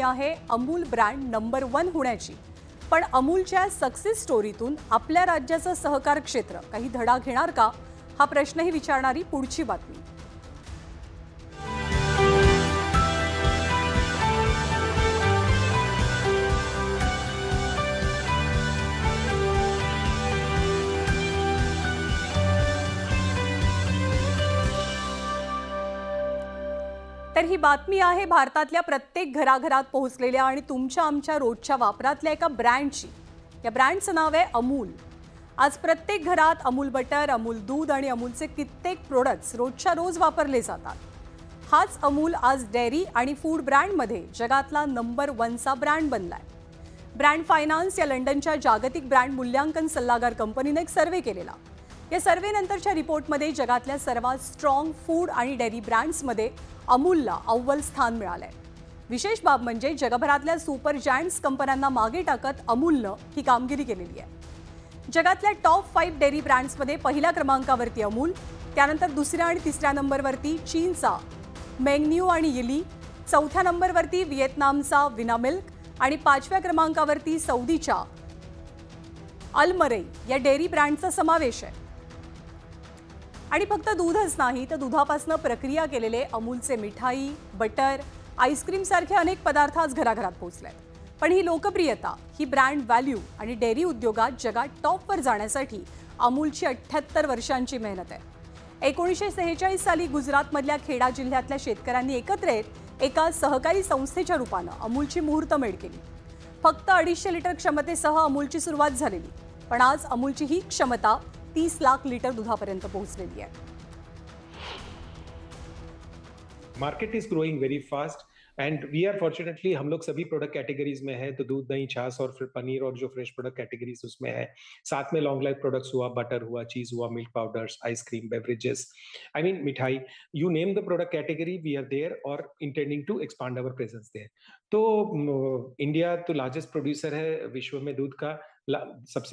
आहे Amul brand number 1 होण्याची। पण अमूलच्या सक्सेस स्टोरीतून आपल्या राज्याचं सहकार क्षेत्र काही धडा घेणार का, हा प्रश्नही विचारणारी पुढची बातमी। तर ही बातमी आहे भारतातल्या प्रत्येक घराघरात पोहोचलेल्या आणि तुमच्या आमच्या रोजच्या वापरातल्या एका ब्रँडची। या ब्रँडचं नाव आहे अमूल। आज प्रत्येक घरात अमूल बटर, अमूल दूध आणि अमूलचे कित्येक प्रोडक्ट्स रोजच्या रोज वापरले जातात। हाच अमूल आज डेअरी आणि फूड ब्रँडमध्ये जगातला नंबर 1 चा ब्रँड बनलाय। ब्रँड फायनान्स या लंडनच्या जागतिक ब्रँड मूल्यांकन सल्लागार कंपनीने एक सर्वे केलेला। या सर्वेनंतरच्या रिपोर्टमध्ये जगातल्या सर्वात स्ट्रॉंग फूड आणि डेअरी ब्रँड्समध्ये अमूलला अव्वल स्थान मिळालंय। विशेष बाब म्हणजे जगभरातल्या सुपर जायंट्स कंपन्यांना मागे टाकत अमूलनं ही कामगिरी केलेली आहे। जगातल्या टॉप 5 डेअरी ब्रँड्समध्ये पहिल्या क्रमांकावरती अमूल, त्यानंतर दुसऱ्या आणि तिसऱ्या नंबरवरती चीनचा मेंगन्यू आणि यिली, चौथ्या नंबरवरती व्हिएतनामचा विनामिल्क आणि 5व्या क्रमांकावरती सौदीच्या अलमरई या डेअरी ब्रँडचा समावेश आहे। आणि फक्त दूधच नाही तर दुधापासून प्रक्रिया केलेले अमूलचे मिठाई, बटर, आईस्क्रीम सारखे अनेक पदार्थ आज घराघरात पोहोचलेत। पण ही लोकप्रियता, ही ब्रँड व्हॅल्यू आणि डेअरी उद्योगात जगात टॉपवर जाण्यासाठी अमूलची 78 वर्षांची मेहनत आहे। 1946 साली गुजरातमधल्या खेडा जिल्ह्यातल्या शेतकऱ्यांनी एकत्र येत एका सहकारी संस्थेच्या रूपानं अमूलची मुहूर्तमेढ केली। फक्त 250 लिटर क्षमतेसह अमूलची सुरुवात झालेली, पण आज अमूलची ही क्षमता 30 लाख लिटर दुधापर्यंत पोहोचलेली आहे। Market is growing very fast and we are fortunately हम लोग सभी प्रोडक्ट कैटेगरीज में है, तो दूध, दही, छाछ और फिर पनीर और जो फ्रेश प्रोडक्ट कैटेगरीज उसमें है। साथ में लॉन्ग लाइफ प्रोडक्ट्स हुआ, बटर हुआ, चीज हुआ, milk powders, ice cream, beverages, I mean मिठाई, you name the product category we are there और intending to expand our presence there. तो इंडिया तो लार्जेस्ट प्रोड्यूसर है विश्व में दूध का,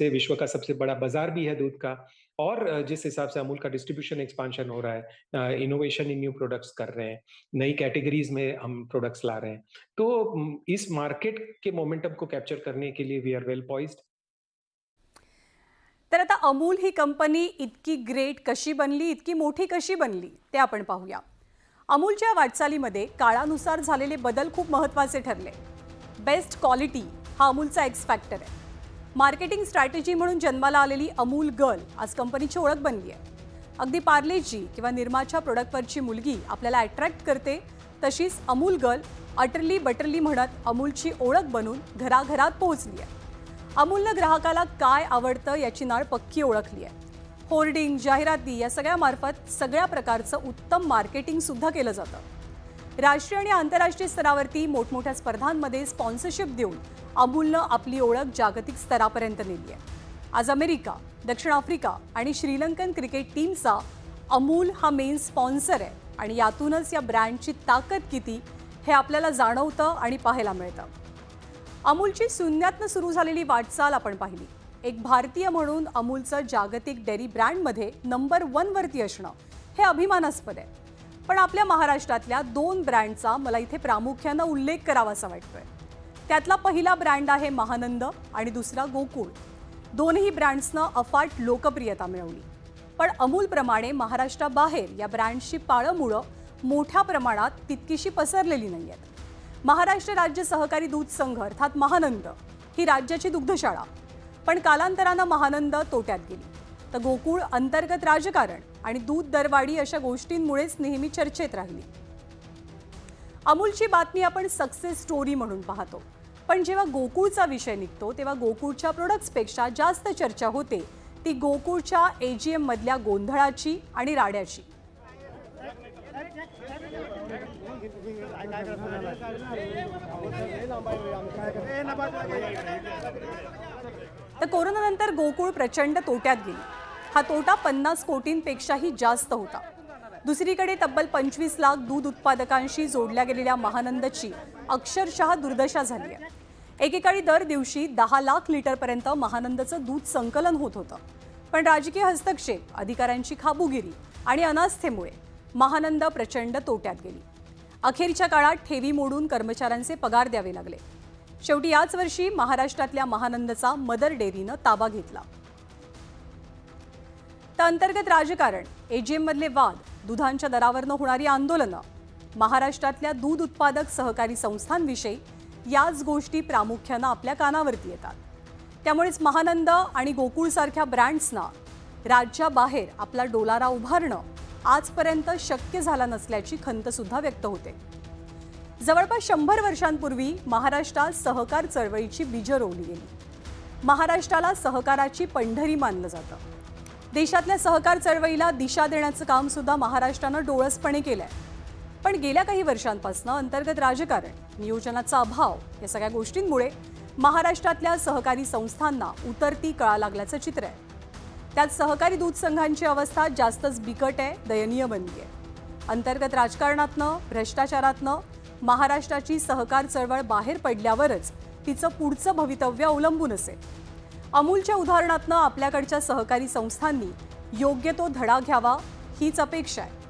विश्व का सबसे बड़ा बाजार भी है दूध का। और जिस हिसाब से अमूल का डिस्ट्रीब्यूशन एक्सपांशन हो रहा है, इनोवेशन इन न्यू प्रोडक्ट्स कर रहे हैं, नई कैटेगरीज में हम प्रोडक्ट्स ला रहे हैं, तो इस मार्केट के मोमेंटम को कैप्चर करने के लिए वी आर वेल पॉइज्ड। तर आता अमूल ही कंपनी इतकी ग्रेट कशी बनली, इतकी मोठी कशी बनली ते आपण पाहूया। अमूलच्या वाटचालीमध्ये काळानुसार झालेले बदल खूप महत्त्वाचे ठरले। बेस्ट क्वालिटी हा अमूलचा एक्स फॅक्टर आहे। मार्केटिंग स्ट्रॅटेजी म्हणून जन्माला आलेली अमूल गर्ल आज कंपनीची ओळख बनली आहे। अगदी पार्लेजी किंवा निर्माच्या प्रोडक्टवरची मुलगी आपल्याला अट्रॅक्ट करते, तशीच अमूल गर्ल अटरली बटरली म्हणत अमूलची ओळख बनून घराघरात पोहोचली आहे। अमूलनं ग्राहकाला काय आवडतं याची नाळ पक्की ओळखली आहे। होर्डिंग, जाहिराती या सगळ्यामार्फत सगळ्या प्रकारचं उत्तम मार्केटिंग सुद्धा केलं जातं। राष्ट्रीय आणि आंतरराष्ट्रीय स्तरावरती मोठमोठ्या स्पर्धांमध्ये स्पॉन्सरशिप देऊन अमूलनं आपली ओळख जागतिक स्तरापर्यंत नेली आहे। आज अमेरिका, दक्षिण आफ्रिका आणि श्रीलंकन क्रिकेट टीमचा अमूल हा मेन स्पॉन्सर आहे आणि यातूनच या ब्रँडची ताकद किती हे आपल्याला जाणवतं आणि पाहायला मिळतं। अमूलची शून्यातनं सुरू झालेली वाटचाल आपण पाहिली। एक भारतीय म्हणून अमूलचं जागतिक डेअरी ब्रँडमध्ये नंबर 1 वरती असणं हे अभिमानास्पद आहे। पण आपल्या महाराष्ट्रातल्या 2 ब्रँडचा मला इथे प्रामुख्याने उल्लेख करावासा वाटतोय। त्यातला पहिला ब्रँड आहे महानंद आणि दुसरा गोकुळ। दोन्ही ब्रँड्सना अफाट लोकप्रियता मिळवली, पण अमूलप्रमाणे महाराष्ट्राबाहेर या ब्रँडची पाळंमुळं मोठ्या प्रमाणात तितकीशी पसरलेली नाहीयेत। महाराष्ट्र राज्य सहकारी दूध संघ अर्थात महानंद ही राज्याची दुग्धशाळा, पण कालांतरानं महानंद तोट्यात गेली, तर गोकुळ अंतर्गत राजकारण आणि दूध दरवाढी अशा गोष्टींमुळेच नेहमी चर्चेत राहिली। अमूलची बातमी आपण सक्सेस स्टोरी म्हणून पाहतो, पण जेव्हा गोकुळचा विषय निघतो तेव्हा गोकुळच्या प्रोडक्ट्सपेक्षा जास्त चर्चा होते ती गोकुळच्या एजीएम मधल्या गोंधळाची आणि राड्याची। तर कोरोनानंतर गोकुळ प्रचंड तोट्यात गेली। हा तोटा 50 कोटींपेक्षाही जास्त होता। दुसरीकडे तब्बल 25 लाख दूध उत्पादकांशी जोडल्या गेलेल्या महानंदची अक्षरशः दुर्दशा झाली आहे। एकेकाळी दर दिवशी 10 लाख लिटरपर्यंत महानंदचं दूध संकलन होत होतं, पण राजकीय हस्तक्षेप, अधिकाऱ्यांची खाबुगिरी आणि अनास्थेमुळे महानंद प्रचंड तोट्यात गेली। अखेरच्या काळात ठेवी मोडून कर्मचाऱ्यांचे पगार द्यावे लागले. शेवटी याच वर्षी महाराष्ट्रातल्या महानंदचा मदर डेअरीनं ताबा घेतला. तर अंतर्गत राजकारण, एजीएम मधले वाद, दुधांच्या दरावरनं होणारी आंदोलनं, महाराष्ट्रातल्या दूध उत्पादक सहकारी संस्थांविषयी याच गोष्टी प्रामुख्यानं आपल्या कानावरती येतात. त्यामुळेच महानंद आणि गोकुळसारख्या ब्रँड्सना राज्याबाहेर आपला डोलारा उभारणं आजपर्यंत शक्य झालं नसल्याची खंत सुद्धा व्यक्त होते. जवळपास 100 वर्षांपूर्वी महाराष्ट्रात सहकार चळवळीची बीजं रोवली गेली. महाराष्ट्राला सहकाराची पंढरी मानलं जातं. देशातल्या सहकार चळवळीला दिशा देण्याचं काम सुद्धा महाराष्ट्रानं डोळसपणे केलंय. पण गेल्या काही वर्षांपासून अंतर्गत राजकारण, नियोजनाचा अभाव या सगळ्या गोष्टींमुळे महाराष्ट्रातल्या सहकारी संस्थांना उतरती कळा लागल्याचं चित्र आहे. त्यात सहकारी दूध संघांची अवस्था जास्तच बिकट आहे, दयनीय बनली आहे. अंतर्गत राजकारणातनं, भ्रष्टाचारातनं महाराष्ट्राची सहकार चळवळ बाहेर पडल्यावरच तिचं पुढचं भवितव्य अवलंबून असेल. अमूलच्या उदाहरणातनं आपल्याकडच्या सहकारी संस्थांनी योग्य तो धडा घ्यावा हीच अपेक्षा आहे.